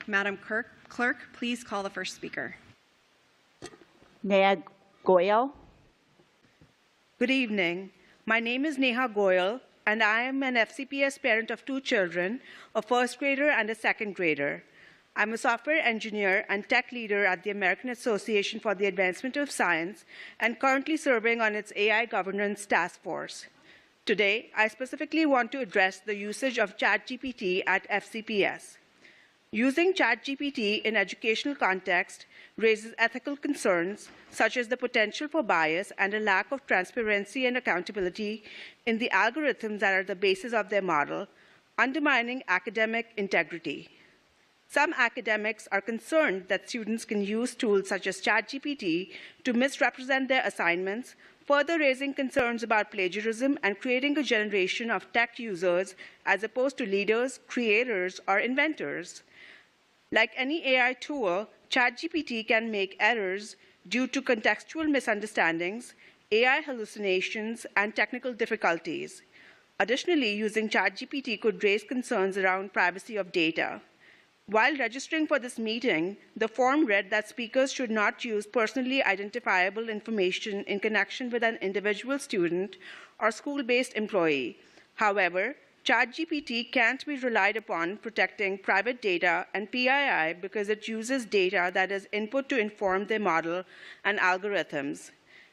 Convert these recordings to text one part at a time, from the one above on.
Madam Clerk, please call the first speaker. Neha Goyal. Good evening. My name is Neha Goyal, and I am an FCPS parent of 2 children, a first grader and a second grader. I'm a software engineer and tech leader at the American Association for the Advancement of Science and currently serving on its AI governance task force. Today, I specifically want to address the usage of ChatGPT at FCPS. Using ChatGPT in educational context raises ethical concerns, such as the potential for bias and a lack of transparency and accountability in the algorithms that are the basis of their model, undermining academic integrity. Some academics are concerned that students can use tools such as ChatGPT to misrepresent their assignments, further raising concerns about plagiarism and creating a generation of tech users as opposed to leaders, creators, or inventors. Like any AI tool, ChatGPT can make errors due to contextual misunderstandings, AI hallucinations, and technical difficulties. Additionally, using ChatGPT could raise concerns around privacy of data. While registering for this meeting, the form read that speakers should not use personally identifiable information in connection with an individual student or school-based employee. However, ChatGPT can't be relied upon protecting private data and PII because it uses data that is input to inform their model and algorithms.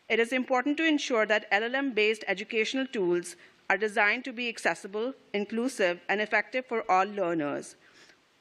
It is important to ensure that LLM-based educational tools are designed to be accessible, inclusive, and effective for all learners.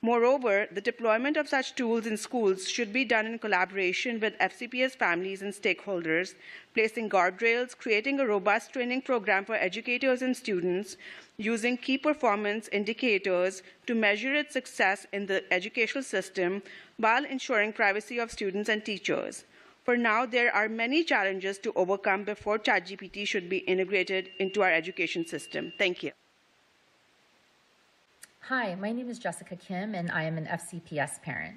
Moreover, the deployment of such tools in schools should be done in collaboration with FCPS families and stakeholders, placing guardrails, creating a robust training program for educators and students, using key performance indicators to measure its success in the educational system while ensuring privacy of students and teachers. For now, there are many challenges to overcome before ChatGPT should be integrated into our education system. Thank you. Hi, my name is Jessica Kim, and I am an FCPS parent.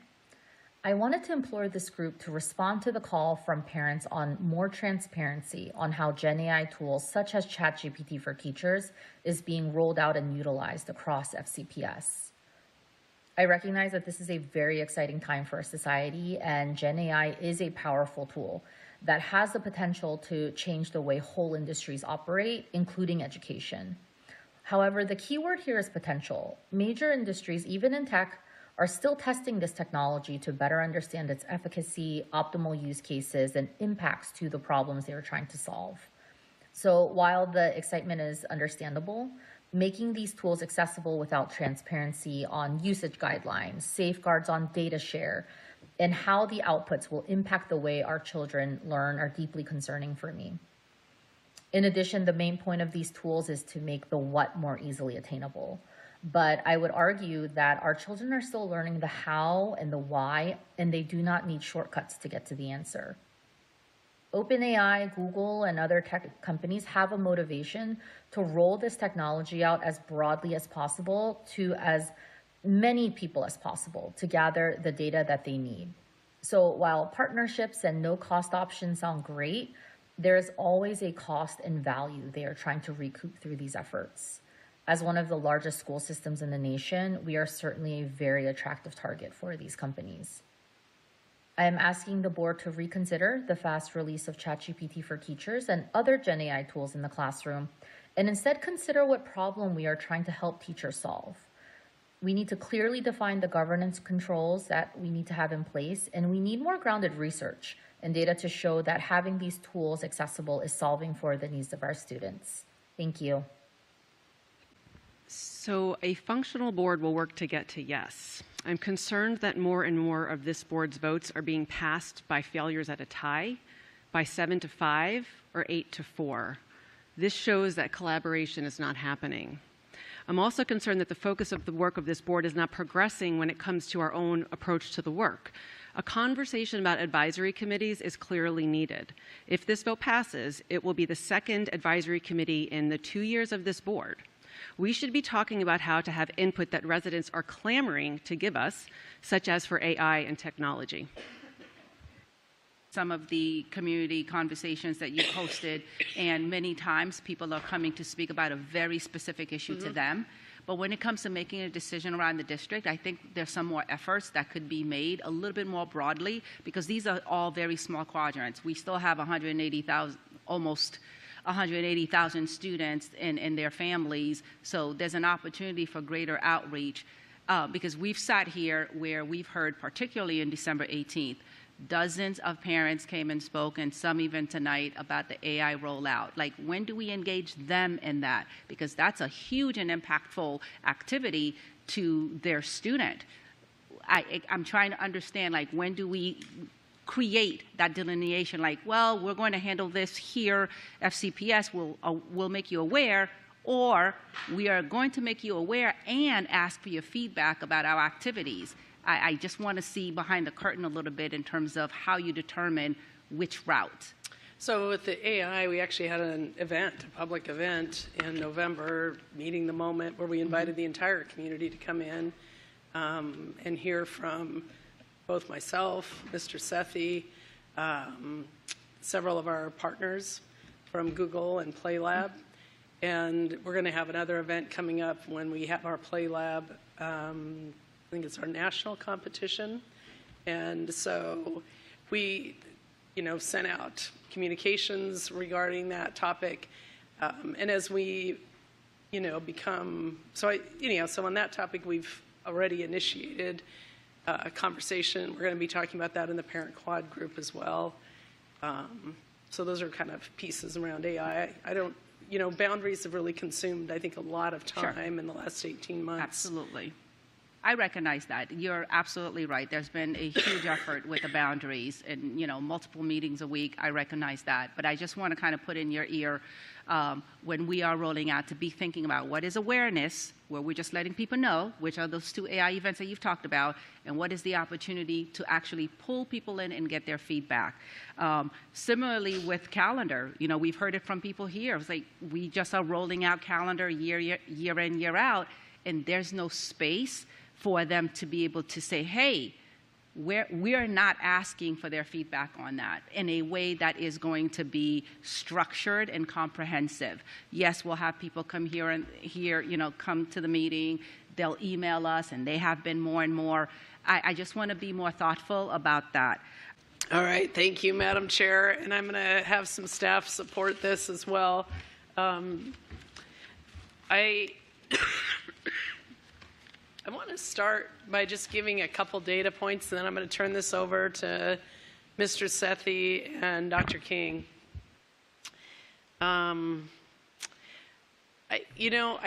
I wanted to implore this group to respond to the call from parents on more transparency on how Gen AI tools such as ChatGPT for Teachers is being rolled out and utilized across FCPS. I recognize that this is a very exciting time for our society, and Gen AI is a powerful tool that has the potential to change the way whole industries operate, including education. However, the key word here is potential. Major industries, even in tech, are still testing this technology to better understand its efficacy, optimal use cases, and impacts to the problems they are trying to solve. So while the excitement is understandable, making these tools accessible without transparency on usage guidelines, safeguards on data share, and how the outputs will impact the way our children learn are deeply concerning for me. In addition, the main point of these tools is to make the what more easily attainable. But I would argue that our children are still learning the how and the why, and they do not need shortcuts to get to the answer. OpenAI, Google, and other tech companies have a motivation to roll this technology out as broadly as possible to as many people as possible to gather the data that they need. So while partnerships and no-cost options sound great, there is always a cost and value they are trying to recoup through these efforts. As one of the largest school systems in the nation, we are certainly a very attractive target for these companies. I am asking the board to reconsider the fast release of ChatGPT for Teachers and other Gen AI tools in the classroom, and instead consider what problem we are trying to help teachers solve. We need to clearly define the governance controls that we need to have in place, and we need more grounded research and data to show that having these tools accessible is solving for the needs of our students. Thank you. So a functional board will work to get to yes. I'm concerned that more and more of this board's votes are being passed by failures at a tie, by 7-5 or 8-4. This shows that collaboration is not happening. I'm also concerned that the focus of the work of this board is not progressing when it comes to our own approach to the work. A conversation about advisory committees is clearly needed. If this vote passes, it will be the second advisory committee in the 2 years of this board. We should be talking about how to have input that residents are clamoring to give us, such as for AI and technology. Some of the community conversations that you've hosted, and many times people are coming to speak about a very specific issue to them. But when it comes to making a decision around the district, I think there's some more efforts that could be made a little bit more broadly, because these are all very small quadrants. We still have 180,000, almost 180,000 students and their families, so there's an opportunity for greater outreach, because we've sat here where we've heard, particularly in December 18th, dozens of parents came and spoke, and some even tonight, about the AI rollout. Like, when do we engage them in that? Because that's a huge and impactful activity to their student. I'm trying to understand, like, when do we create that delineation? Like, well, we're going to handle this here, FCPS will make you aware, or we are going to make you aware and ask for your feedback about our activities. I just want to see behind the curtain a little bit in terms of how you determine which route. So with the AI, we actually had an event, a public event in November, Meeting the Moment, where we invited the entire community to come in and hear from both myself, Mr. Sethi, several of our partners from Google and Play Lab. And we're going to have another event coming up when we have our Play Lab, I think it's our national competition. And so we, sent out communications regarding that topic. And as we, become, so on that topic, we've already initiated a conversation. We're going to be talking about that in the parent quad group as well. So those are kind of pieces around AI. I don't, boundaries have really consumed, I think, a lot of time in the last 18 months. Absolutely. I recognize that. You're absolutely right. There's been a huge effort with the boundaries and, multiple meetings a week. I recognize that. But I just want to kind of put in your ear when we are rolling out to be thinking about what is awareness, where we're just letting people know, which are those 2 AI events that you've talked about, and what is the opportunity to actually pull people in and get their feedback. Similarly with calendar, we've heard it from people here. It's like we just are rolling out calendar year in, year out, and there's no space for them to be able to say, hey, we are not asking for their feedback on that in a way that is going to be structured and comprehensive. Yes, we'll have people come come to the meeting, they'll email us, and they have been more and more. I just want to be more thoughtful about that. All right, thank you, Madam Chair, and I'm going to have some staff support this as well. I want to start by just giving a couple data points, and then I'm going to turn this over to Mr. Sethi and Dr. King. I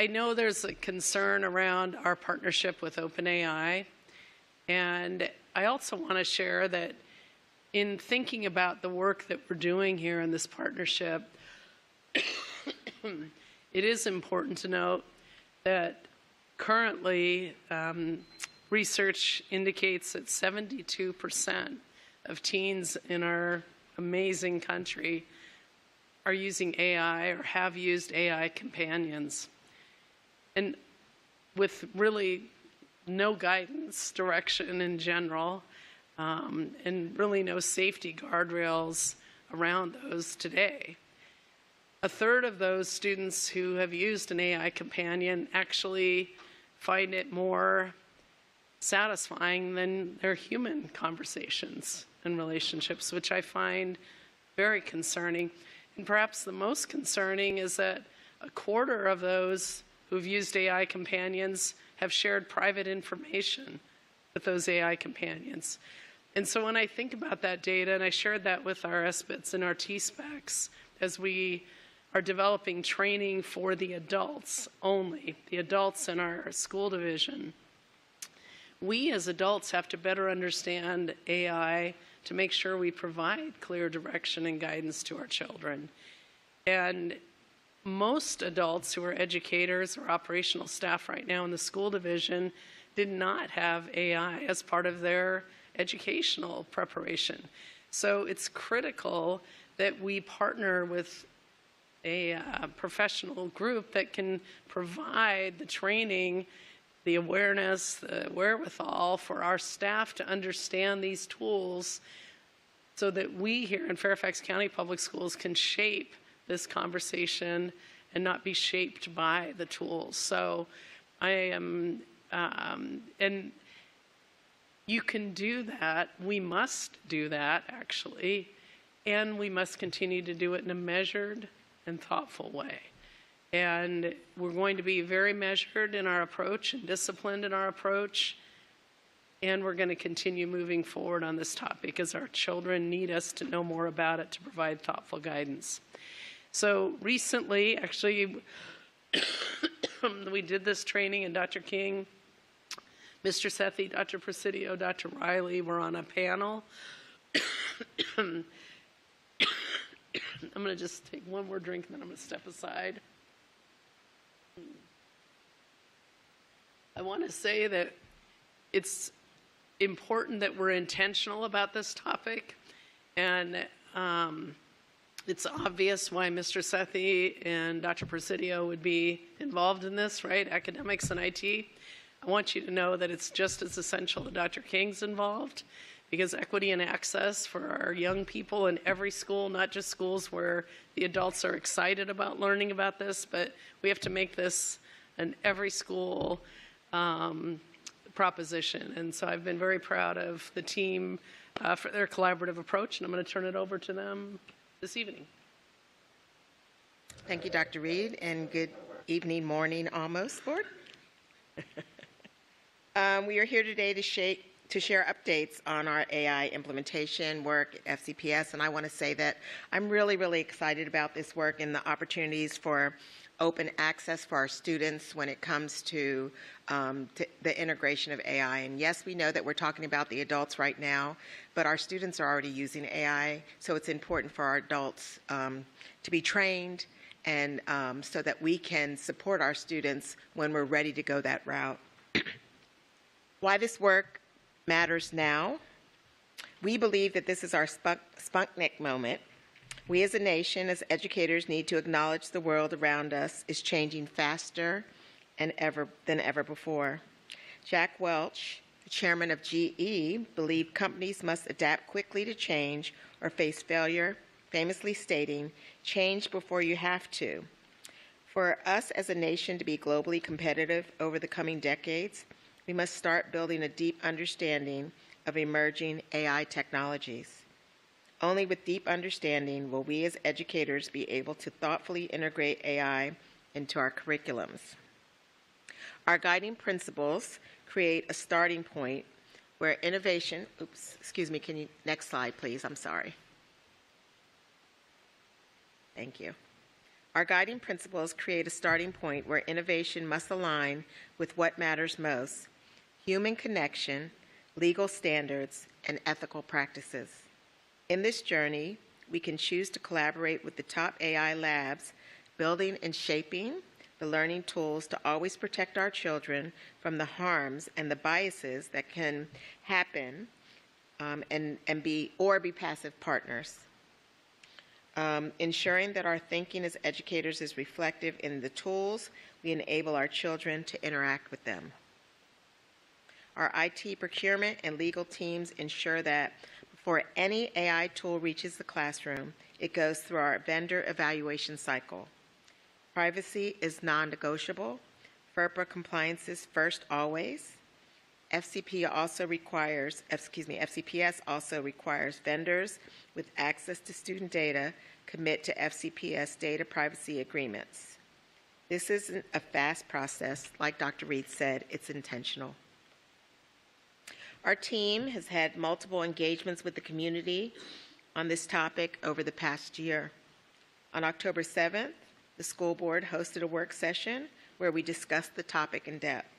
know there's a concern around our partnership with OpenAI, and I also want to share that in thinking about the work that we're doing here in this partnership, it is important to note that currently, research indicates that 72% of teens in our amazing country are using AI or have used AI companions. And with really no guidance, direction in general, and really no safety guardrails around those today. A third of those students who have used an AI companion actually find it more satisfying than their human conversations and relationships, which I find very concerning. And perhaps the most concerning is that a quarter of those who've used AI companions have shared private information with those AI companions. And so when I think about that data, and I shared that with our SBITs and our T-SPECs as we are developing training for the adults only, the adults in our school division. We as adults have to better understand AI to make sure we provide clear direction and guidance to our children. And most adults who are educators or operational staff right now in the school division did not have AI as part of their educational preparation. So it's critical that we partner with a professional group that can provide the training, the awareness, the wherewithal for our staff to understand these tools so that we here in Fairfax County Public Schools can shape this conversation and not be shaped by the tools. So I am, and you can do that. We must do that, actually, and we must continue to do it in a measured and thoughtful way. And we're going to be very measured in our approach and disciplined in our approach. And we're going to continue moving forward on this topic because our children need us to know more about it to provide thoughtful guidance. So recently, actually, we did this training, and Dr. King, Mr. Sethi, Dr. Presidio, Dr. Riley were on a panel. I'm going to just take one more drink and then I'm going to step aside. I want to say that it's important that we're intentional about this topic, and it's obvious why Mr. Sethi and Dr. Presidio would be involved in this, right? Academics and IT. I want you to know that it's just as essential that Dr. King's involved, because equity and access for our young people in every school, not just schools where the adults are excited about learning about this, but we have to make this an every school proposition. And so I've been very proud of the team for their collaborative approach, and I'm going to turn it over to them this evening. Thank you, Dr. Reed, and good evening, morning almost, Board. We are here today to share updates on our AI implementation work at FCPS, and I want to say that I'm really, really excited about this work and the opportunities for open access for our students when it comes to the integration of AI. And yes, we know that we're talking about the adults right now, but our students are already using AI, so it's important for our adults to be trained and so that we can support our students when we're ready to go that route. Why this work matters now? We believe that this is our Sputnik moment. We as a nation, as educators, need to acknowledge the world around us is changing faster than ever before. Jack Welch, the chairman of GE, believed companies must adapt quickly to change or face failure, famously stating, "Change before you have to." For us as a nation to be globally competitive over the coming decades, we must start building a deep understanding of emerging AI technologies. Only with deep understanding will we as educators be able to thoughtfully integrate AI into our curriculums. Our guiding principles create a starting point where innovation, next slide please, I'm sorry. Thank you. Our guiding principles create a starting point where innovation must align with what matters most: human connection, legal standards, and ethical practices. In this journey, we can choose to collaborate with the top AI labs, building and shaping the learning tools to always protect our children from the harms and the biases that can happen and be passive partners. Ensuring that our thinking as educators is reflective in the tools we enable our children to interact with them. Our IT procurement and legal teams ensure that before any AI tool reaches the classroom, it goes through our vendor evaluation cycle. Privacy is non-negotiable. FERPA compliance is first always. FCPS also requires vendors with access to student data commit to FCPS data privacy agreements. This isn't a fast process. Like Dr. Reed said, it's intentional. Our team has had multiple engagements with the community on this topic over the past year. On October 7th, the school board hosted a work session where we discussed the topic in depth.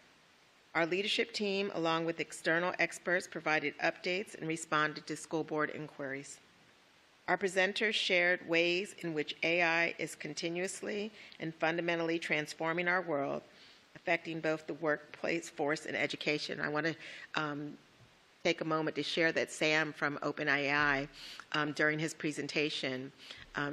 Our leadership team, along with external experts, provided updates and responded to school board inquiries. Our presenters shared ways in which AI is continuously and fundamentally transforming our world, affecting both the workplace force and education. I want to take a moment to share that Sam from OpenAI, during his presentation,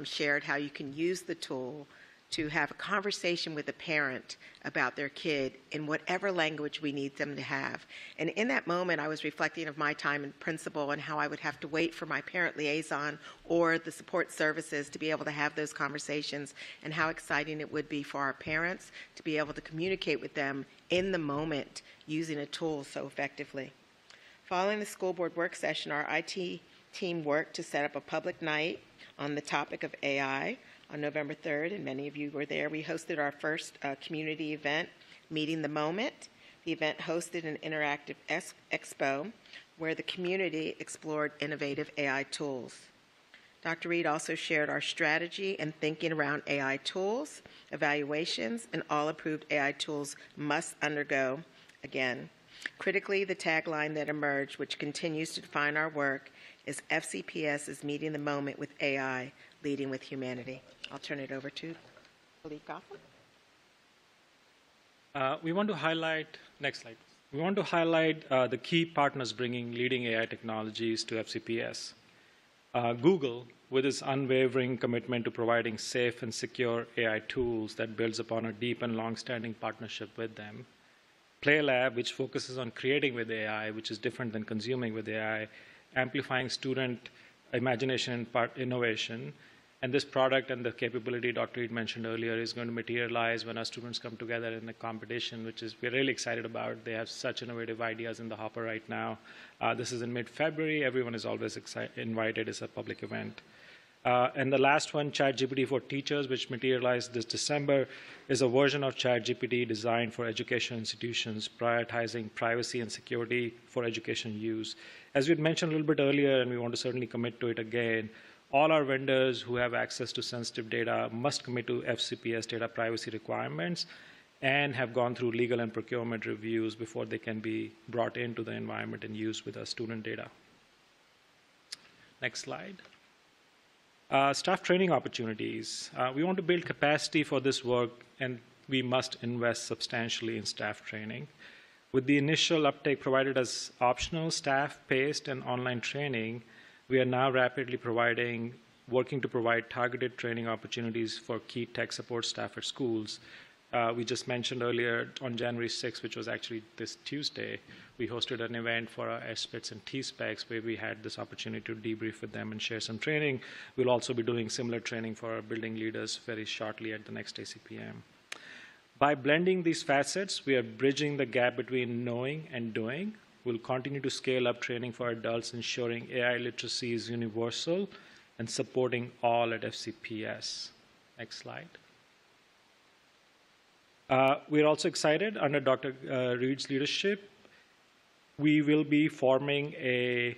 shared how you can use the tool to have a conversation with a parent about their kid in whatever language we need them to have. And in that moment, I was reflecting of my time in principal and how I would have to wait for my parent liaison or the support services to be able to have those conversations, and how exciting it would be for our parents to be able to communicate with them in the moment using a tool so effectively. Following the school board work session, our IT team worked to set up a public night on the topic of AI on November 3rd, and many of you were there. We hosted our first community event, Meeting the Moment. The event hosted an interactive expo where the community explored innovative AI tools. Dr. Reed also shared our strategy and thinking around AI tools, evaluations, and all approved AI tools must undergo, again. Critically, the tagline that emerged, which continues to define our work, is FCPS is meeting the moment with AI, leading with humanity. I'll turn it over to Philippe Goffin. We want to highlight, next slide. We want to highlight the key partners bringing leading AI technologies to FCPS. Google, with its unwavering commitment to providing safe and secure AI tools that builds upon a deep and long-standing partnership with them. PlayLab, which focuses on creating with AI, which is different than consuming with AI, amplifying student imagination and innovation. And this product and the capability Dr. Reed mentioned earlier is going to materialize when our students come together in a competition, which is we're really excited about. They have such innovative ideas in the hopper right now. This is in mid-February. Everyone is always invited. It's a public event. And the last one, ChatGPT for Teachers, which materialized this December, is a version of ChatGPT designed for education institutions, prioritizing privacy and security for education use. As we had mentioned a little bit earlier, and we want to certainly commit to it again, all our vendors who have access to sensitive data must commit to FCPS data privacy requirements and have gone through legal and procurement reviews before they can be brought into the environment and used with our student data. Next slide. Staff training opportunities. We want to build capacity for this work, and we must invest substantially in staff training. With the initial uptake provided as optional, staff-paced, and online training, we are now rapidly working to provide targeted training opportunities for key tech support staff at schools. We just mentioned earlier on January 6th, which was actually this Tuesday, we hosted an event for our SPITs and T-Specs where we had this opportunity to debrief with them and share some training. We'll also be doing similar training for our building leaders very shortly at the next ACPM. By blending these facets, we are bridging the gap between knowing and doing. We'll continue to scale up training for adults, ensuring AI literacy is universal and supporting all at FCPS. Next slide. We're also excited under Dr. Reed's leadership. We will be forming a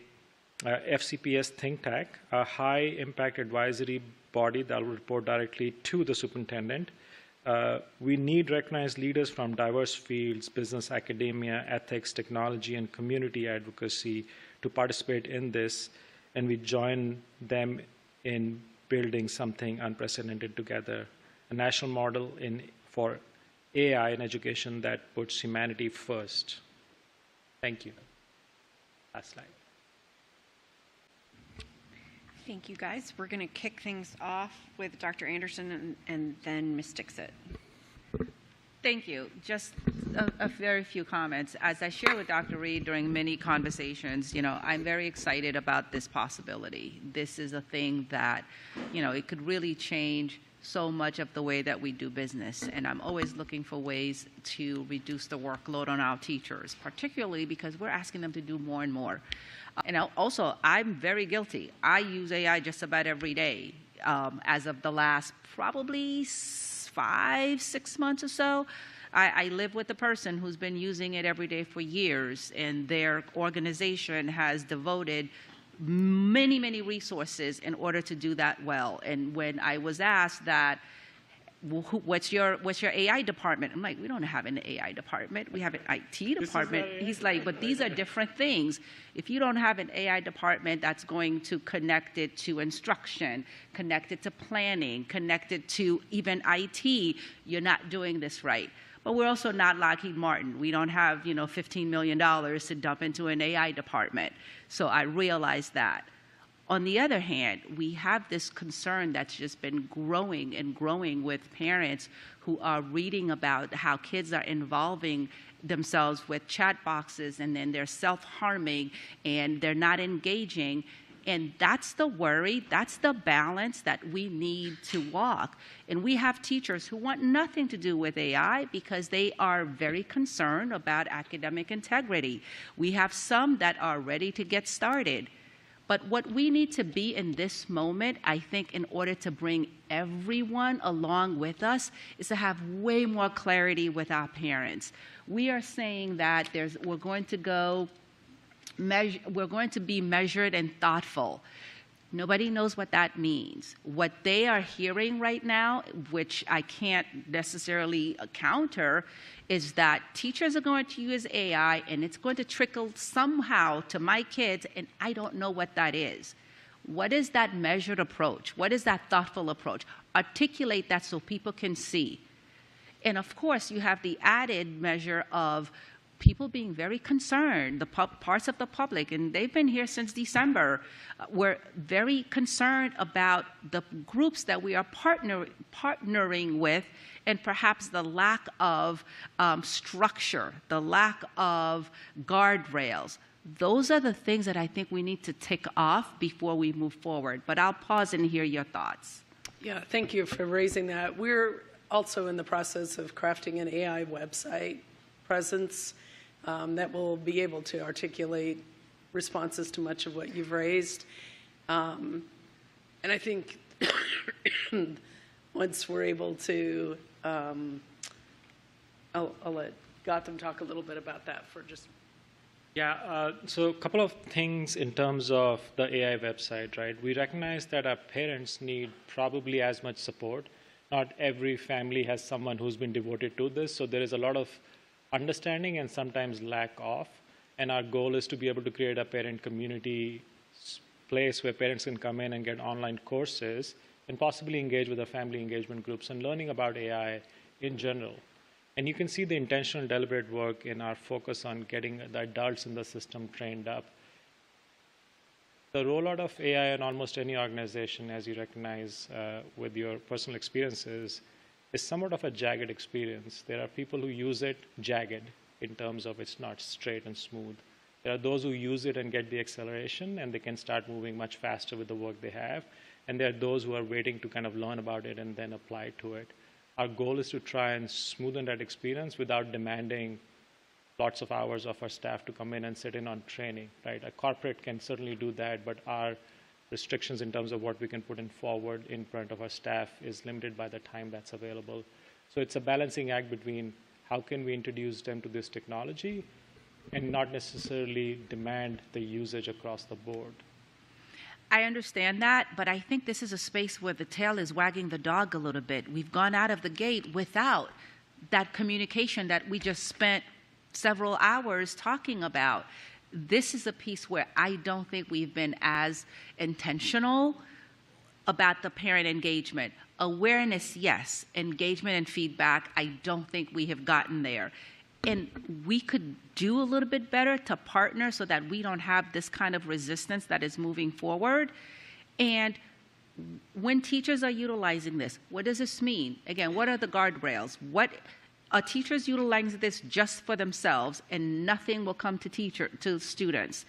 FCPS think tank, a high-impact advisory body that will report directly to the superintendent. We need recognized leaders from diverse fields, business, academia, ethics, technology, and community advocacy to participate in this, and we join them in building something unprecedented together, a national model for AI in education that puts humanity first. Thank you. Last slide. Thank you, guys. We're going to kick things off with Dr. Anderson and then Ms. Dixit. Thank you. Just a very few comments. As I shared with Dr. Reed during many conversations, I'm very excited about this possibility. This is a thing that, it could really change so much of the way that we do business. And I'm always looking for ways to reduce the workload on our teachers, particularly because we're asking them to do more and more. And also, I'm very guilty. I use AI just about every day. As of the last probably 5-6 months or so, I live with a person who's been using it every day for years, and their organization has devoted many, many resources in order to do that well. And when I was asked that, what's your AI department? I'm like, we don't have an AI department. We have an IT department. He's like, but these are different things. If you don't have an AI department that's going to connect it to instruction, connect it to planning, connect it to even IT, you're not doing this right. But we're also not Lockheed Martin. We don't have, $15 million to dump into an AI department. So I realized that. On the other hand, we have this concern that's just been growing and growing with parents who are reading about how kids are involving themselves with chat boxes, and then they're self-harming and they're not engaging. And that's the worry, that's the balance that we need to walk. And we have teachers who want nothing to do with AI because they are very concerned about academic integrity. We have some that are ready to get started. But what we need to be in this moment, I think, in order to bring everyone along with us, is to have way more clarity with our parents. We are saying that we're going to be measured and thoughtful. Nobody knows what that means. What they are hearing right now, which I can't necessarily counter, is that teachers are going to use AI and it's going to trickle somehow to my kids, and I don't know what that is. What is that measured approach? What is that thoughtful approach? Articulate that so people can see. And of course, you have the added measure of people being very concerned, the parts of the public, and they've been here since December, were very concerned about the groups that we are partnering with, and perhaps the lack of structure, the lack of guardrails. Those are the things that I think we need to tick off before we move forward. But I'll pause and hear your thoughts. Yeah, thank you for raising that. We're also in the process of crafting an AI website presence that will be able to articulate responses to much of what you've raised. And I think once we're able to, I'll let Gautam talk a little bit about that for just. Yeah, so a couple of things in terms of the AI website, right? We recognize that our parents need probably as much support. Not every family has someone who's been devoted to this, so there is a lot of understanding and sometimes lack of. And our goal is to be able to create a parent community place where parents can come in and get online courses and possibly engage with the family engagement groups and learning about AI in general. And you can see the intentional, deliberate work in our focus on getting the adults in the system trained up. The rollout of AI in almost any organization, as you recognize with your personal experiences, is somewhat of a jagged experience. There are people who use it jagged in terms of it's not straight and smooth. There are those who use it and get the acceleration, and they can start moving much faster with the work they have. And there are those who are waiting to kind of learn about it and then apply to it. Our goal is to try and smoothen that experience without demanding lots of hours of our staff to come in and sit in on training, right? A corporate can certainly do that, but our restrictions in terms of what we can put in forward in front of our staff is limited by the time that's available. So it's a balancing act between how can we introduce them to this technology and not necessarily demand the usage across the board. I understand that, but I think this is a space where the tail is wagging the dog a little bit. We've gone out of the gate without that communication that we just spent several hours talking about. This is a piece where I don't think we've been as intentional about the parent engagement. Awareness, yes. Engagement and feedback, I don't think we have gotten there. And we could do a little bit better to partner so that we don't have this kind of resistance that is moving forward. And when teachers are utilizing this, what does this mean? Again, what are the guardrails? What are teachers utilizing this just for themselves and nothing will come to students?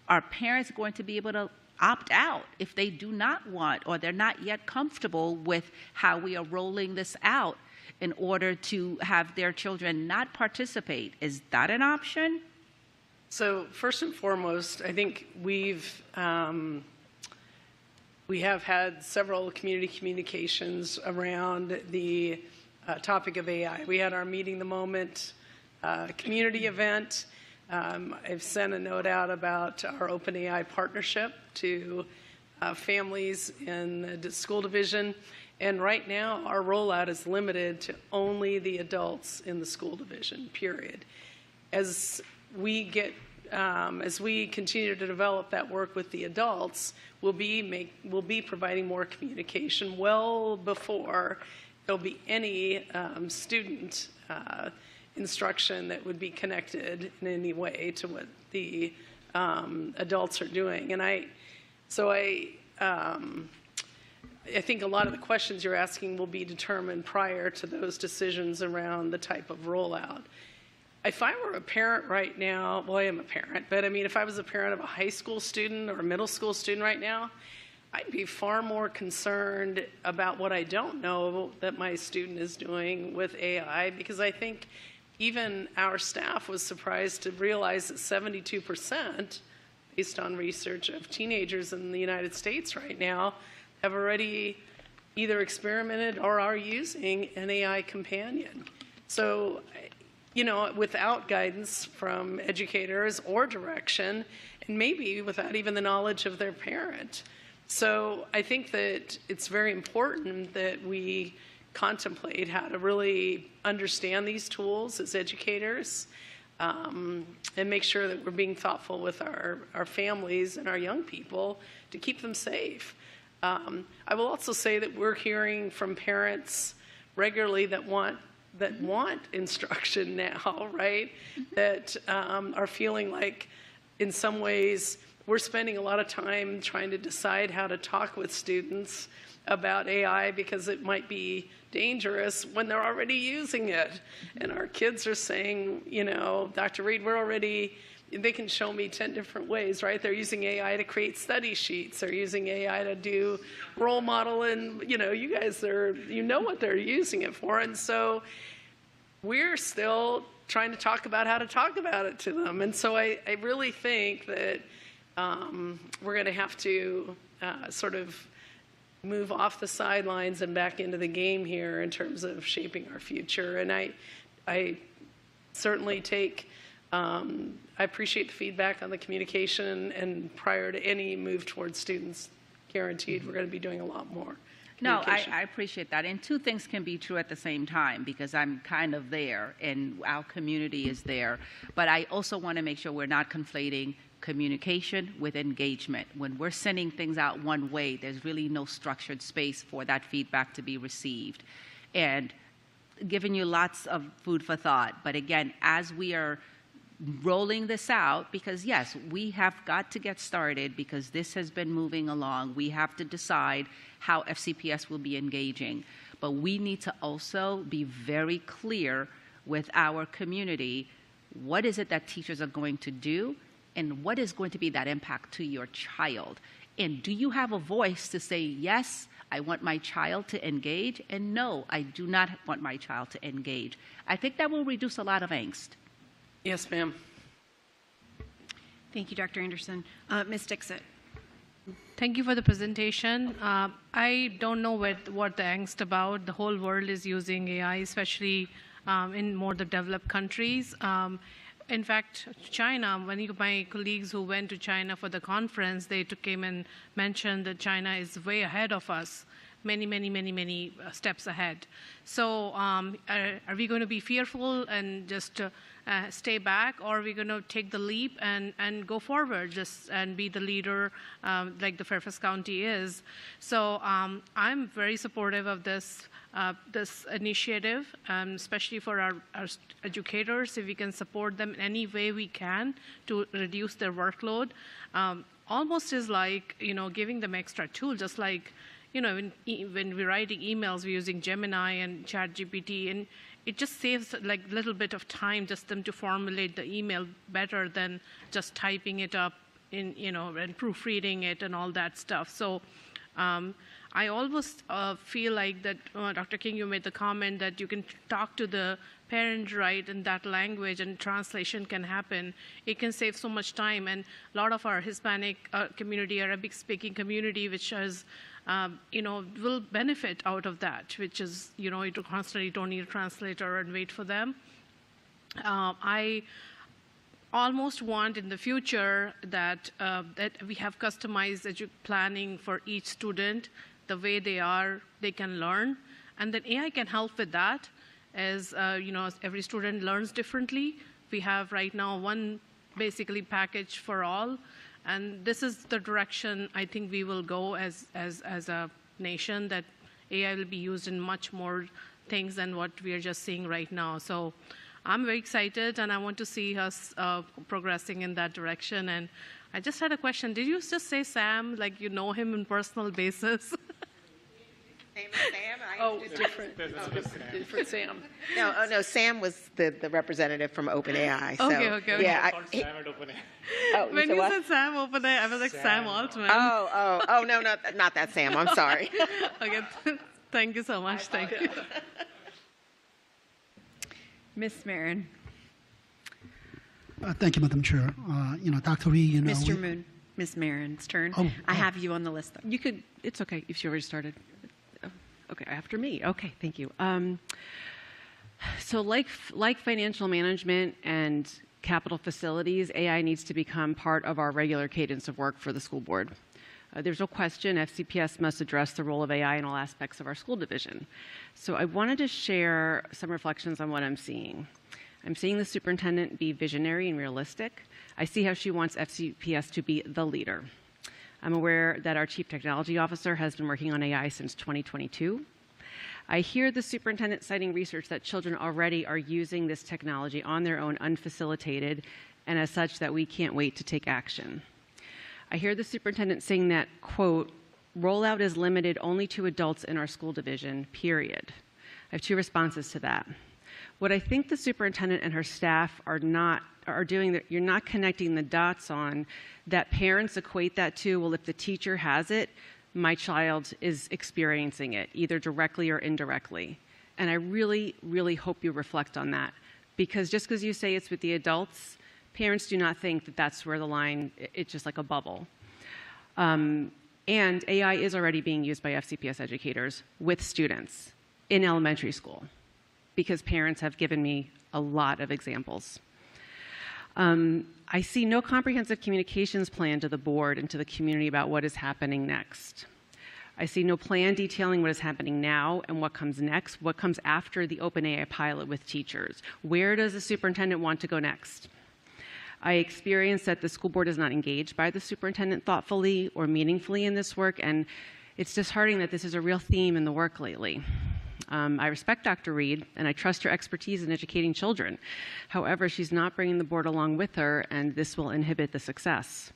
Are parents going to be able to opt out if they do not want or they're not yet comfortable with how we are rolling this out in order to have their children not participate? Is that an option? So first and foremost, I think we have had several community communications around the topic of AI. We had our Meeting the Moment community event. I've sent a note out about our OpenAI partnership to families in the school division. And right now, our rollout is limited to only the adults in the school division, period. As we continue to develop that work with the adults, we'll be providing more communication well before there'll be any student instruction that would be connected in any way to what the adults are doing. And So I think a lot of the questions you're asking will be determined prior to those decisions around the type of rollout. If I were a parent right now, well, I am a parent, but I mean, if I was a parent of a high school student or a middle school student right now, I'd be far more concerned about what I don't know that my student is doing with AI, because I think even our staff was surprised to realize that 72%, based on research, of teenagers in the United States right now have already either experimented or are using an AI companion. So, you know, without guidance from educators or direction, and maybe without even the knowledge of their parent. So I think that it's very important that we contemplate how to really understand these tools as educators, and make sure that we're being thoughtful with our families and our young people to keep them safe. I will also say that we're hearing from parents regularly that want instruction now, right? That are feeling like, in some ways, we're spending a lot of time trying to decide how to talk with students about AI because it might be dangerous when they're already using it. And our kids are saying, you know, Dr. Reed, they can show me 10 different ways, right? They're using AI to create study sheets. They're using AI to do role model, and, you know, you guys you know what they're using it for. And so we're still trying to talk about how to talk about it to them. And so I really think that we're going to have to sort of move off the sidelines and back into the game here in terms of shaping our future. And I certainly I appreciate the feedback on the communication, and prior to any move towards students guaranteed, we're going to be doing a lot more. No, I appreciate that. And two things can be true at the same time, because I'm kind of there and our community is there. But I also want to make sure we're not conflating communication with engagement. When we're sending things out one way, there's really no structured space for that feedback to be received. And giving you lots of food for thought. But again, as we are rolling this out, because yes, we have got to get started because this has been moving along. We have to decide how FCPS will be engaging. But we need to also be very clear with our community, what is it that teachers are going to do and what is going to be that impact to your child? And do you have a voice to say, yes, I want my child to engage, and no, I do not want my child to engage? I think that will reduce a lot of angst. Yes, ma'am. Thank you, Dr. Anderson. Ms. Dixit. Thank you for the presentation. I don't know what the angst about. The whole world is using AI, especially in more the developed countries. In fact, China, many of my colleagues who went to China for the conference, they came and mentioned that China is way ahead of us. Many steps ahead. So are we going to be fearful and just stay back, or are we going to take the leap and go forward and be the leader like the Fairfax County is? So I'm very supportive of this initiative, especially for our educators. If we can support them in any way we can to reduce their workload, almost is like, you know, giving them extra tool, just like, you know, when we're writing emails, we're using Gemini and ChatGPT, and it just saves like a little bit of time just them to formulate the email better than just typing it up in, you know, and proofreading it and all that stuff. So I always feel like that, Dr. King, you made the comment that you can talk to the parent right in that language and translation can happen. It can save so much time. And a lot of our Hispanic community, Arabic-speaking community, which is you know, will benefit out of that, which is, you know, you constantly don't need a translator and wait for them. I almost want in the future that we have customized planning for each student, the way they can learn, and that AI can help with that. As you know, every student learns differently. We have right now one basically package for all. And this is the direction I think we will go as a nation, that AI will be used in much more things than what we are just seeing right now. So I'm very excited, and I want to see us progressing in that direction. And I just had a question. Did you just say Sam, like you know him on personal basis? Name is Sam. Oh, different Sam. No, Sam was the representative from OpenAI. So, Okay. Yeah. Sam at OpenAI. Oh, When said you what? said Sam OpenAI, I was like Sam Altman. Oh, no, not that Sam. I'm sorry. Okay, thank you so much. Thank you. Ms. Marin. Thank you, Madam Chair. Dr. Lee, Mr. Moon. Ms. Marin's turn. I have you on the list, though. You could, it's okay if you already started. Okay, after me. Okay, thank you. So like financial management and capital facilities, AI needs to become part of our regular cadence of work for the school board. There's no question FCPS must address the role of AI in all aspects of our school division. So I wanted to share some reflections on what I'm seeing. I'm seeing the superintendent be visionary and realistic. I see how she wants FCPS to be the leader. I'm aware that our Chief Technology Officer has been working on AI since 2022. I hear the superintendent citing research that children already are using this technology on their own, unfacilitated, and as such that we can't wait to take action. I hear the superintendent saying that, quote, rollout is limited only to adults in our school division, period. I have two responses to that. What I think the superintendent and her staff are doing, that you're not connecting the dots on that parents equate that to, well, if the teacher has it, my child is experiencing it, either directly or indirectly. And I really, really hope you reflect on that. Because just because you say it's with the adults, parents do not think that that's where the line, it's just like a bubble. And AI is already being used by FCPS educators with students in elementary school, because parents have given me a lot of examples. I see no comprehensive communications plan to the board and to the community about what is happening next. I see no plan detailing what is happening now and what comes next, what comes after the OpenAI pilot with teachers. Where does the superintendent want to go next? I experience that the school board is not engaged by the superintendent thoughtfully or meaningfully in this work, and it's disheartening that this is a real theme in the work lately. I respect Dr. Reed, and I trust her expertise in educating children. However, she's not bringing the board along with her, and this will inhibit the success.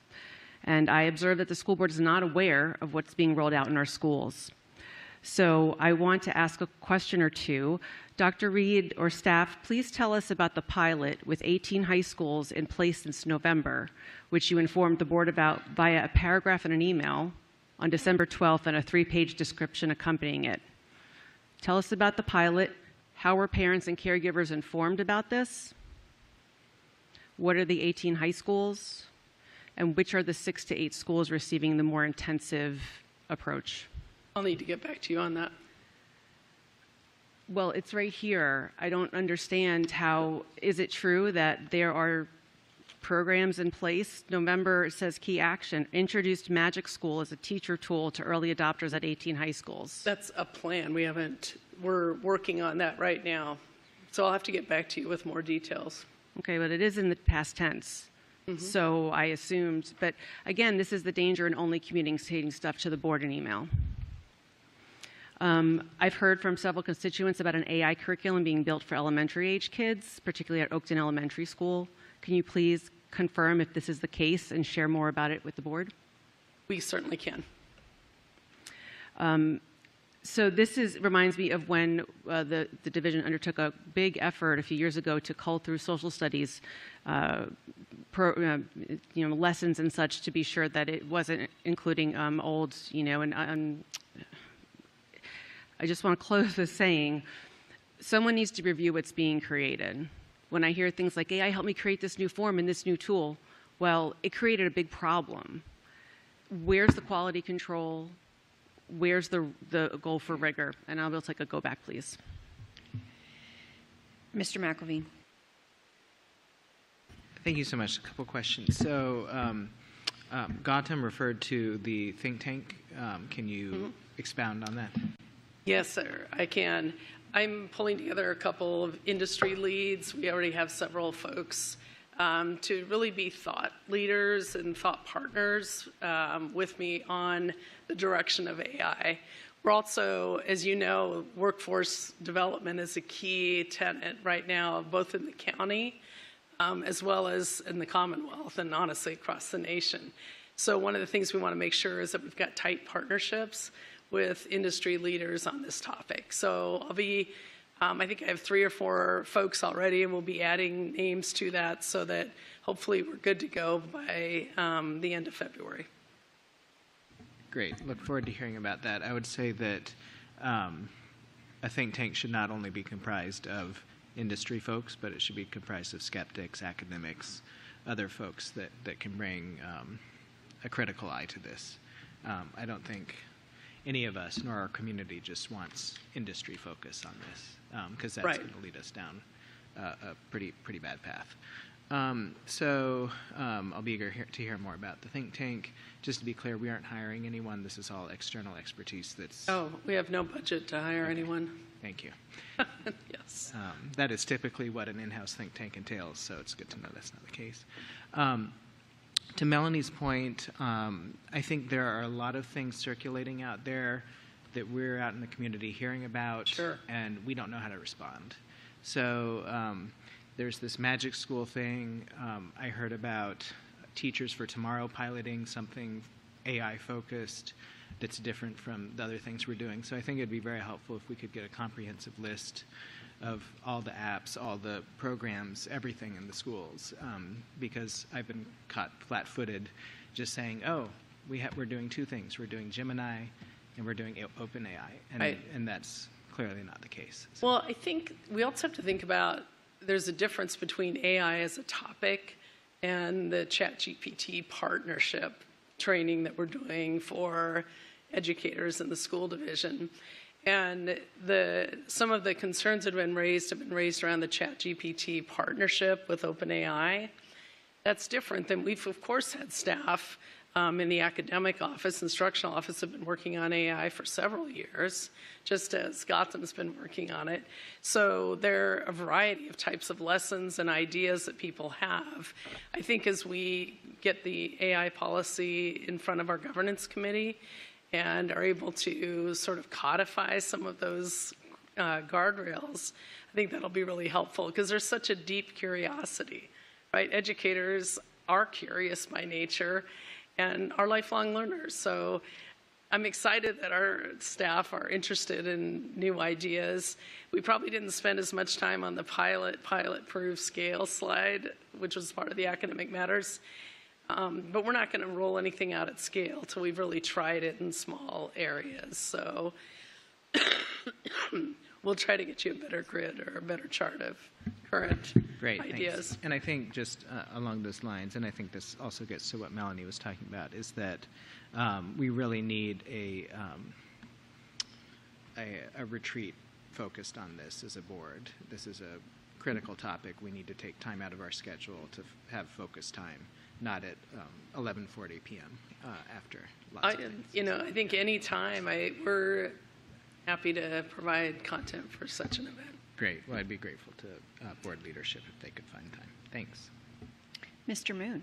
And I observe that the school board is not aware of what's being rolled out in our schools. So I want to ask a question or two. Dr. Reed or staff, please tell us about the pilot with 18 high schools in place since November, which you informed the board about via a paragraph in an email on December 12th and a 3-page description accompanying it. Tell us about the pilot. How were parents and caregivers informed about this? What are the 18 high schools? And which are the 6 to 8 schools receiving the more intensive approach? I'll need to get back to you on that. Well, it's right here. I don't understand how, is it true that there are programs in place? November, it says key action, introduced Magic School as a teacher tool to early adopters at 18 high schools. That's a plan. We're working on that right now. So I'll have to get back to you with more details. Okay, but it is in the past tense. Mm-hmm. So I assumed, but again, this is the danger in only communicating stuff to the board in email. I've heard from several constituents about an AI curriculum being built for elementary age kids, particularly at Oakton Elementary School. Can you please confirm if this is the case and share more about it with the board? We certainly can. So this reminds me of when the division undertook a big effort a few years ago to cull through social studies lessons and such to be sure that it wasn't including old, and I just want to close with saying someone needs to review what's being created. When I hear things like, AI helped me create this new form and this new tool, well, it created a big problem. Where's the quality control? Where's the goal for rigor? And I'll take a go back, please. Mr. McElveen. Thank you so much. A couple questions. So Gautam referred to the think tank. Can you expound on that? Yes, sir, I can. I'm pulling together a couple of industry leads. We already have several folks to really be thought leaders and thought partners with me on the direction of AI. We're also, as you know, workforce development is a key tenet right now, both in the county as well as in the Commonwealth and honestly across the nation. So one of the things we want to make sure is that we've got tight partnerships with industry leaders on this topic. So I'll be, I think I have 3 or 4 folks already, and we'll be adding names to that so that hopefully we're good to go by the end of February. Great. Look forward to hearing about that. I would say that a think tank should not only be comprised of industry folks, but it should be comprised of skeptics, academics, other folks that can bring a critical eye to this. I don't think any of us, nor our community, just wants industry focus on this, because that's Right. going to lead us down a pretty bad path. So I'll be eager to hear more about the think tank. Just to be clear, we aren't hiring anyone. This is all external expertise that's... Oh, we have no budget to hire anyone. Thank you. Yes. That is typically what an in-house think tank entails, so it's good to know that's not the case. To Melanie's point, I think there are a lot of things circulating out there that we're out in the community hearing about, Sure. and we don't know how to respond. So there's this magic school thing. I heard about Teachers for Tomorrow piloting something AI-focused that's different from the other things we're doing. So I think it'd be very helpful if we could get a comprehensive list of all the apps, all the programs, everything in the schools, because I've been caught flat-footed just saying, oh, we're doing 2 things. We're doing Gemini and we're doing OpenAI, and, Right. and that's clearly not the case. So. Well, I think we also have to think about there's a difference between AI as a topic and the ChatGPT partnership training that we're doing for educators in the school division. And some of the concerns that have been raised around the ChatGPT partnership with OpenAI. That's different than we've, of course, had staff in the academic office, instructional office, have been working on AI for several years, just as Gotham's been working on it. So there are a variety of types of lessons and ideas that people have. I think as we get the AI policy in front of our governance committee and are able to sort of codify some of those guardrails, I think that'll be really helpful because there's such a deep curiosity, right? Educators are curious by nature and are lifelong learners. So I'm excited that our staff are interested in new ideas. We probably didn't spend as much time on the pilot proof scale slide, which was part of the academic matters. But we're not going to roll anything out at scale till we've really tried it in small areas. So we'll try to get you a better grid or a better chart of current ideas. Thanks. And I think just along those lines, and I think this also gets to what Melanie was talking about, is that we really need a retreat focused on this as a board. This is a critical topic. We need to take time out of our schedule to have focus time, not at 11:40 p.m. After lots of things. I think any time we're happy to provide content for such an event. Great. Well, I'd be grateful to board leadership if they could find time. Thanks. Mr. Moon.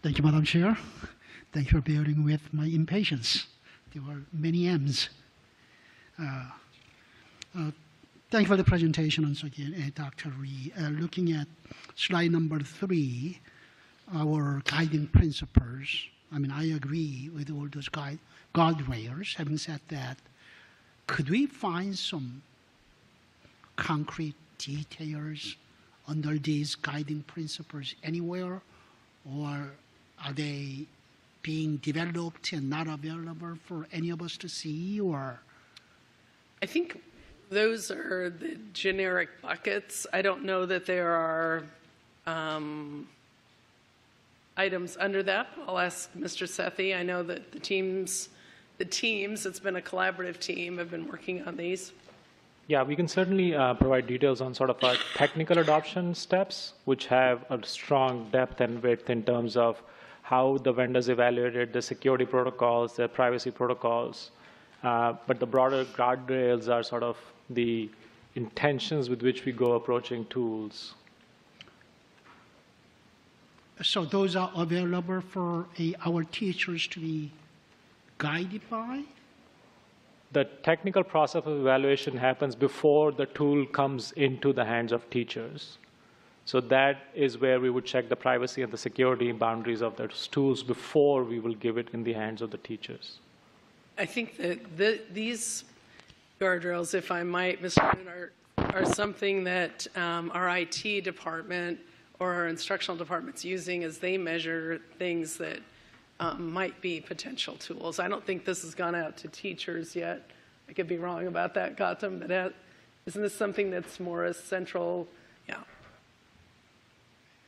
Thank you, Madam Chair. Thank you for bearing with my impatience. There were many M's. Thank you for the presentation once again, Dr. Ree. Looking at slide number 3, our guiding principles, I mean, I agree with all those guardrails. Having said that, could we find some concrete details under these guiding principles anywhere, or are they being developed and not available for any of us to see? Or I think those are the generic buckets. I don't know that there are items under that. I'll ask Mr. Sethi. I know that the teams, it's been a collaborative team, have been working on these. Yeah, we can certainly provide details on sort of our technical adoption steps, which have a strong depth and width in terms of how the vendors evaluated the security protocols, their privacy protocols. But the broader guardrails are sort of the intentions with which we go approaching tools. so those are available for our teachers to be guided by? The technical process of evaluation happens before the tool comes into the hands of teachers. So that is where we would check the privacy and the security boundaries of those tools before we will give it in the hands of the teachers. I think that these guardrails, if I might, Mr. Moon, are something that our IT department or our instructional department's using as they measure things that might be potential tools. I don't think this has gone out to teachers yet. I could be wrong about that, Gautam, but isn't this something that's more a central, yeah.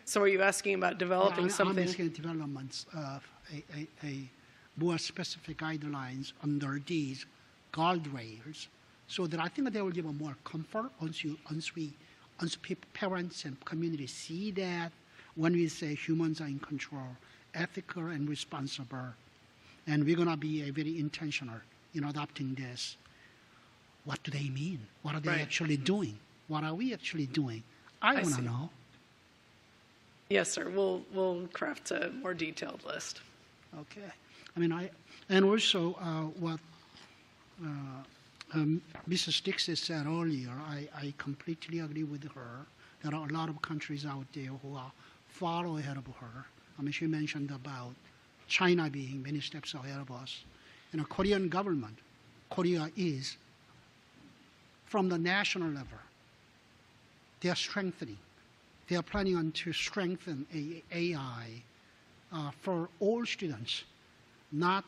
So are you asking about developing something? I'm asking developments of a more specific guidelines under these guardrails, so that I think they will give a more comfort once parents and community see that when we say humans are in control, ethical and responsible, and we're going to be very intentional in adopting this. What do they mean? What are they actually doing? What are we actually doing? I want to know. Yes, sir. We'll craft a more detailed list. Okay. I mean, and also what Mrs. Dixie said earlier, I completely agree with her. There are a lot of countries out there who are far ahead of her. I mean, she mentioned about China being many steps ahead of us. You know, Korean government, Korea is, from the national level, they are strengthening. They are planning on to strengthen AI for all students, not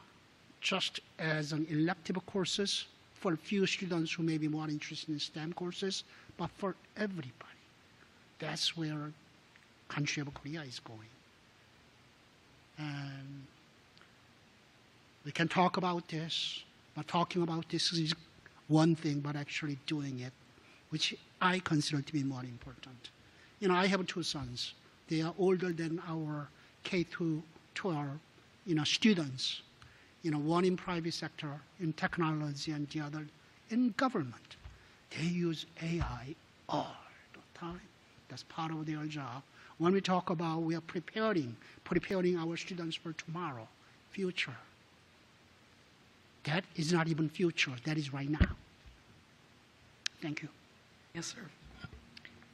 just as an elective courses for a few students who may be more interested in STEM courses, but for everybody. That's where country of Korea is going. And we can talk about this, but talking about this is one thing, but actually doing it, which I consider to be more important. You know, I have two sons. They are older than our K-12, students. You know, one in private sector, in technology, and the other in government. They use AI all the time. That's part of their job. When we talk about we are preparing our students for tomorrow, future. That is not even future. That is right now. Thank you. Yes, sir.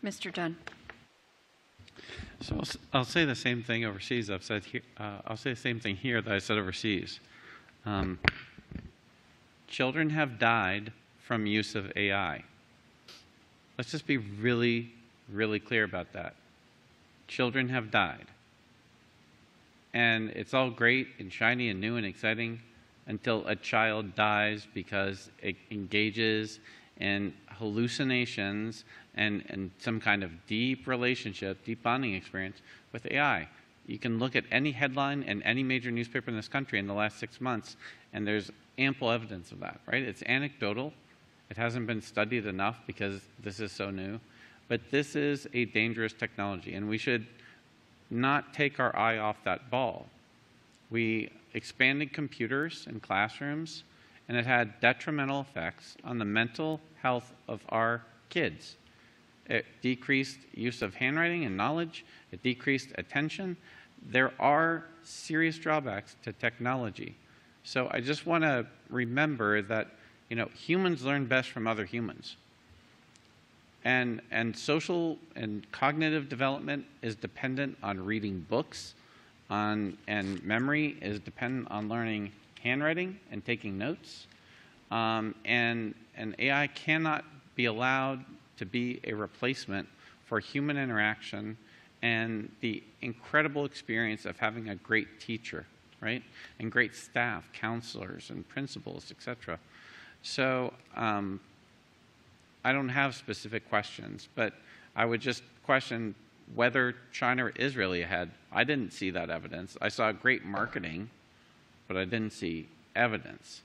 Mr. Dunn. So I'll say the same thing overseas. I'll say the same thing here that I said overseas. Children have died from use of AI. Let's just be really, really clear about that. Children have died. And it's all great and shiny and new and exciting until a child dies because it engages in hallucinations and some kind of deep relationship, deep bonding experience with AI. You can look at any headline in any major newspaper in this country in the last 6 months, and there's ample evidence of that, right? It's anecdotal. It hasn't been studied enough because this is so new. But this is a dangerous technology, and we should not take our eye off that ball. We expanded computers in classrooms, and it had detrimental effects on the mental health of our kids. It decreased use of handwriting and knowledge. It decreased attention. There are serious drawbacks to technology. So I just want to remember that, humans learn best from other humans. And social and cognitive development is dependent on reading books, and memory is dependent on learning handwriting and taking notes. And AI cannot be allowed to be a replacement for human interaction and the incredible experience of having a great teacher, right? And great staff, counselors, and principals, etc. So I don't have specific questions, but I would just question whether China is really ahead. I didn't see that evidence. I saw great marketing, but I didn't see evidence.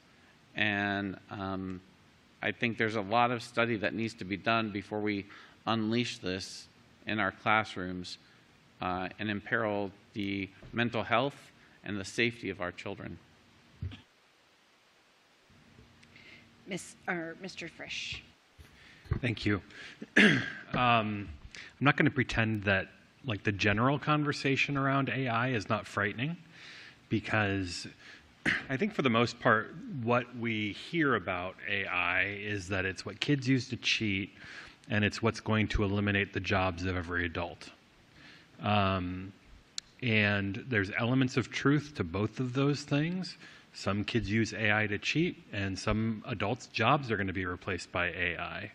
And I think there's a lot of study that needs to be done before we unleash this in our classrooms and imperil the mental health and the safety of our children. Mr. Frisch. Thank you. I'm not going to pretend that the general conversation around AI is not frightening, because I think for the most part, what we hear about AI is that it's what kids use to cheat, and it's what's going to eliminate the jobs of every adult. And there's elements of truth to both of those things. Some kids use AI to cheat, and some adults' jobs are going to be replaced by AI.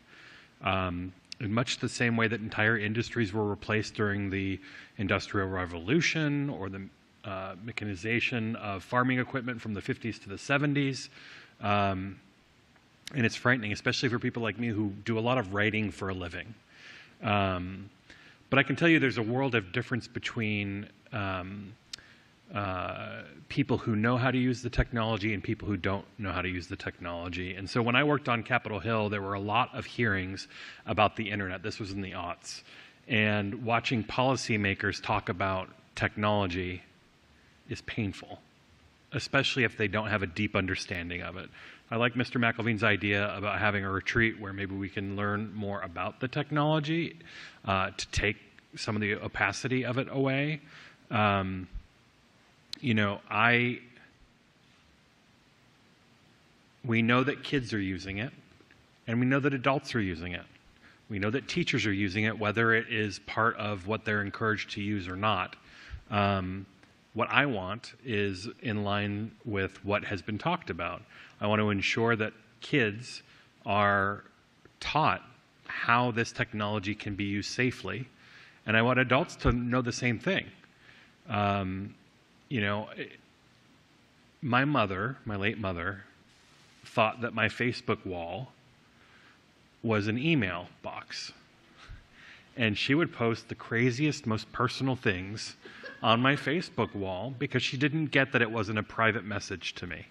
In much the same way that entire industries were replaced during the Industrial Revolution or the mechanization of farming equipment from the 50s to the 70s. And it's frightening, especially for people like me who do a lot of writing for a living. But I can tell you there's a world of difference between people who know how to use the technology and people who don't know how to use the technology. And so when I worked on Capitol Hill, there were a lot of hearings about the internet. This was in the aughts. And watching policymakers talk about technology is painful, especially if they don't have a deep understanding of it. I like Mr. McElveen's idea about having a retreat where maybe we can learn more about the technology to take some of the opacity of it away. You know, we know that kids are using it, and we know that adults are using it. We know that teachers are using it, whether it is part of what they're encouraged to use or not. What I want is in line with what has been talked about. I want to ensure that kids are taught how this technology can be used safely, and I want adults to know the same thing. You know, my mother, my late mother, thought that my Facebook wall was an email box. And she would post the craziest, most personal things on my Facebook wall because she didn't get that it wasn't a private message to me.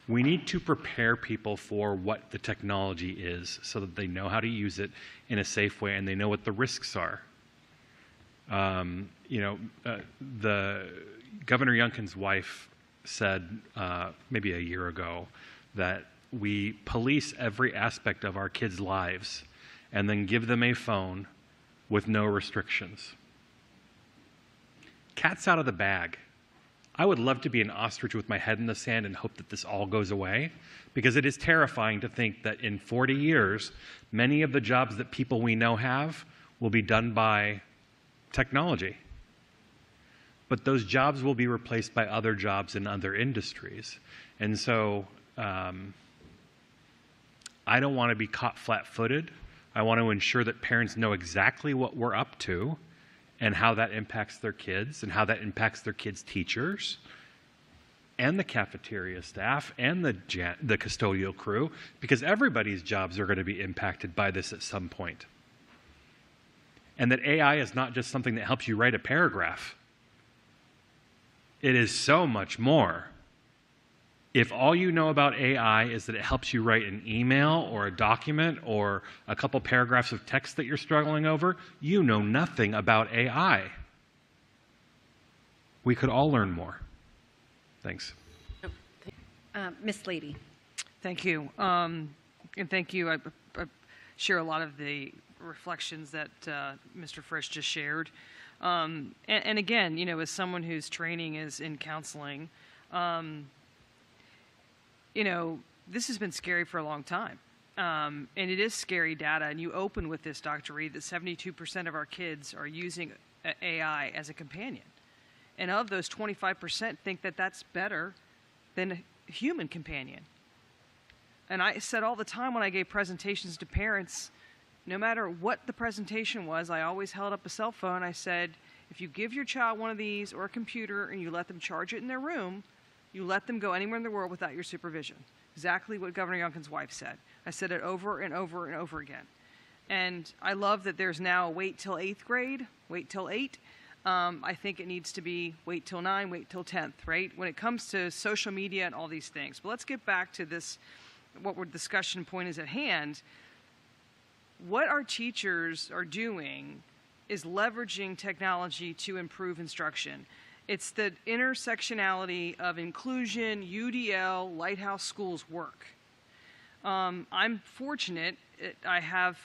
We need to prepare people for what the technology is so that they know how to use it in a safe way and they know what the risks are. You know, the Governor Youngkin's wife said maybe a year ago that we police every aspect of our kids' lives and then give them a phone with no restrictions. Cat's out of the bag. I would love to be an ostrich with my head in the sand and hope that this all goes away, because it is terrifying to think that in 40 years, many of the jobs that people we know have will be done by technology. But those jobs will be replaced by other jobs in other industries. And so I don't want to be caught flat-footed. I want to ensure that parents know exactly what we're up to and how that impacts their kids and how that impacts their kids' teachers and the cafeteria staff and the custodial crew, because everybody's jobs are going to be impacted by this at some point. And that AI is not just something that helps you write a paragraph. It is so much more. If all you know about AI is that it helps you write an email or a document or a couple paragraphs of text that you're struggling over, you know nothing about AI. We could all learn more. Thanks. Miss Lady. Thank you. And thank you. I share a lot of the reflections that Mr. Frisch just shared. And again, you know, as someone whose training is in counseling, you know, this has been scary for a long time. And it is scary data. And you open with this, Dr. Reed, that 72% of our kids are using AI as a companion. And of those, 25% think that that's better than a human companion. And I said all the time when I gave presentations to parents, no matter what the presentation was, I always held up a cell phone. I said, if you give your child one of these or a computer and you let them charge it in their room, you let them go anywhere in the world without your supervision. Exactly what Governor Youngkin's wife said. I said it over and over and over again. And I love that there's now a wait till 8th grade, wait till 8. I think it needs to be wait till 9, wait till 10th, right? When it comes to social media and all these things. But let's get back to this, what our discussion point is at hand. What our teachers are doing is leveraging technology to improve instruction. It's the intersectionality of inclusion, UDL, Lighthouse Schools work. I'm fortunate. I have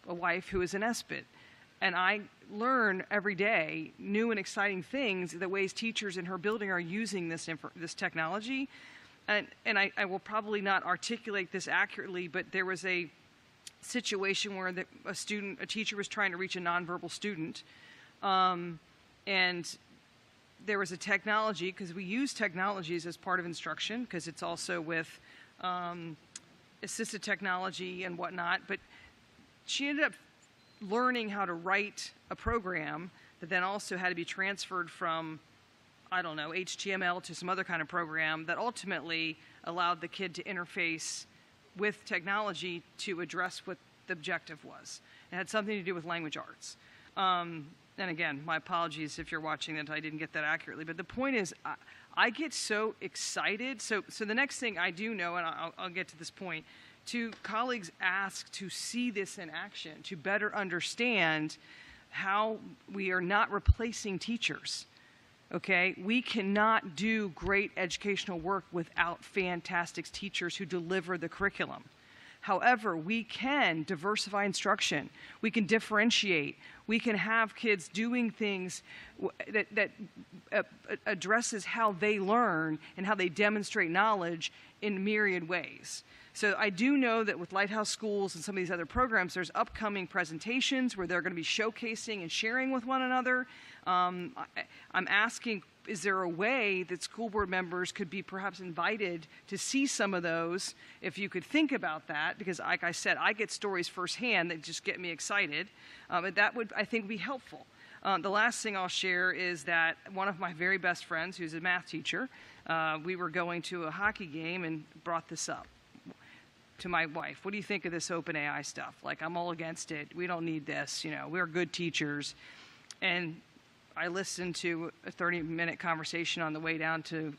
a wife who is an SBIT, and I learn every day new and exciting things, the ways teachers in her building are using this technology. And I will probably not articulate this accurately, but there was a situation where a teacher was trying to reach a nonverbal student, and there was a technology, because we use technologies as part of instruction, because it's also with assistive technology and whatnot, but she ended up learning how to write a program that then also had to be transferred from, I don't know, HTML to some other kind of program that ultimately allowed the kid to interface with technology to address what the objective was. It had something to do with language arts. And again, my apologies if you're watching that I didn't get that accurately, but the point is I get so excited. So the next thing I do know, and I'll get to this point, to colleagues ask to see this in action, to better understand how we are not replacing teachers. Okay, we cannot do great educational work without fantastic teachers who deliver the curriculum. However, we can diversify instruction. We can differentiate. We can have kids doing things that addresses how they learn and how they demonstrate knowledge in myriad ways. So I do know that with Lighthouse Schools and some of these other programs, there's upcoming presentations where they're going to be showcasing and sharing with one another. I'm asking, is there a way that school board members could be perhaps invited to see some of those, if you could think about that, because like I said, I get stories firsthand that just get me excited. But that would, I think, be helpful. The last thing I'll share is that one of my very best friends, who's a math teacher, we were going to a hockey game and brought this up to my wife. What do you think of this open AI stuff? Like, I'm all against it. We don't need this. You know, we're good teachers. And I listened to a 30-minute conversation on the way down to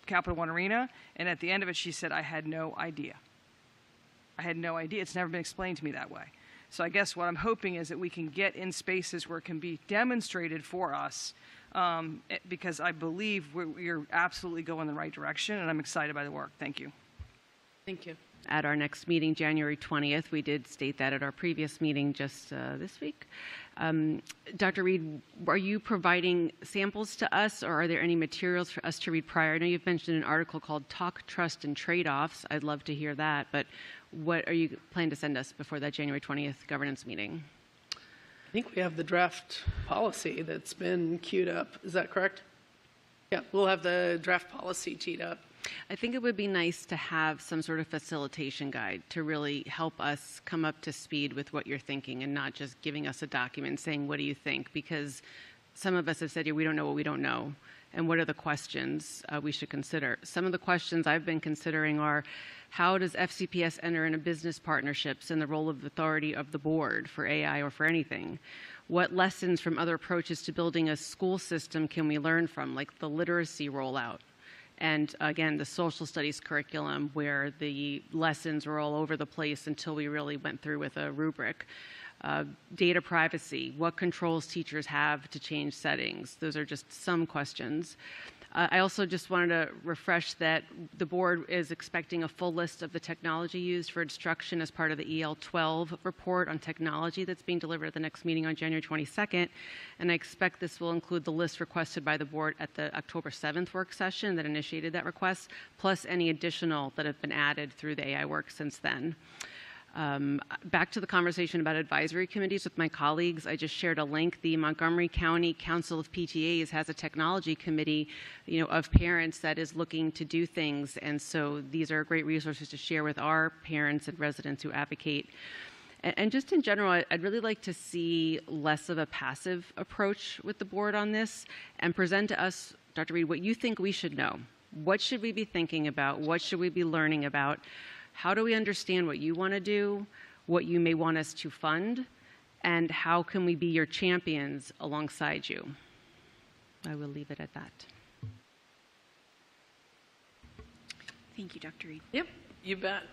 Capital One Arena, and at the end of it, she said, I had no idea. I had no idea. It's never been explained to me that way. So I guess what I'm hoping is that we can get in spaces where it can be demonstrated for us, because I believe we're absolutely going in the right direction, and I'm excited by the work. Thank you. Thank you. At our next meeting, January 20th, we did state that at our previous meeting just this week. Dr. Reed, are you providing samples to us, or are there any materials for us to read prior? I know you've mentioned an article called Talk, Trust, and Trade-Offs. I'd love to hear that, but what are you planning to send us before that January 20th governance meeting? I think we have the draft policy that's been queued up. Is that correct? Yeah, we'll have the draft policy teed up. I think it would be nice to have some sort of facilitation guide to really help us come up to speed with what you're thinking, and not just giving us a document saying, what do you think? Because some of us have said, yeah, we don't know what we don't know. And what are the questions we should consider? Some of the questions I've been considering are, how does FCPS enter into business partnerships and the role of authority of the board for AI or for anything? What lessons from other approaches to building a school system can we learn from, like the literacy rollout? And again, the social studies curriculum, where the lessons were all over the place until we really went through with a rubric. Data privacy, what controls teachers have to change settings? Those are just some questions. I also just wanted to refresh that the board is expecting a full list of the technology used for instruction as part of the EL-12 report on technology that's being delivered at the next meeting on January 22nd. And I expect this will include the list requested by the board at the October 7th work session that initiated that request, plus any additional that have been added through the AI work since then. Back to the conversation about advisory committees with my colleagues, I just shared a link. The Montgomery County Council of PTAs has a technology committee, of parents that is looking to do things, and so these are great resources to share with our parents and residents who advocate. And just in general, I'd really like to see less of a passive approach with the board on this, and present to us, Dr. Reed, what you think we should know. What should we be thinking about? What should we be learning about? How do we understand what you want to do, what you may want us to fund, and how can we be your champions alongside you? I will leave it at that. Thank you, Dr. Reed. Yep, you bet.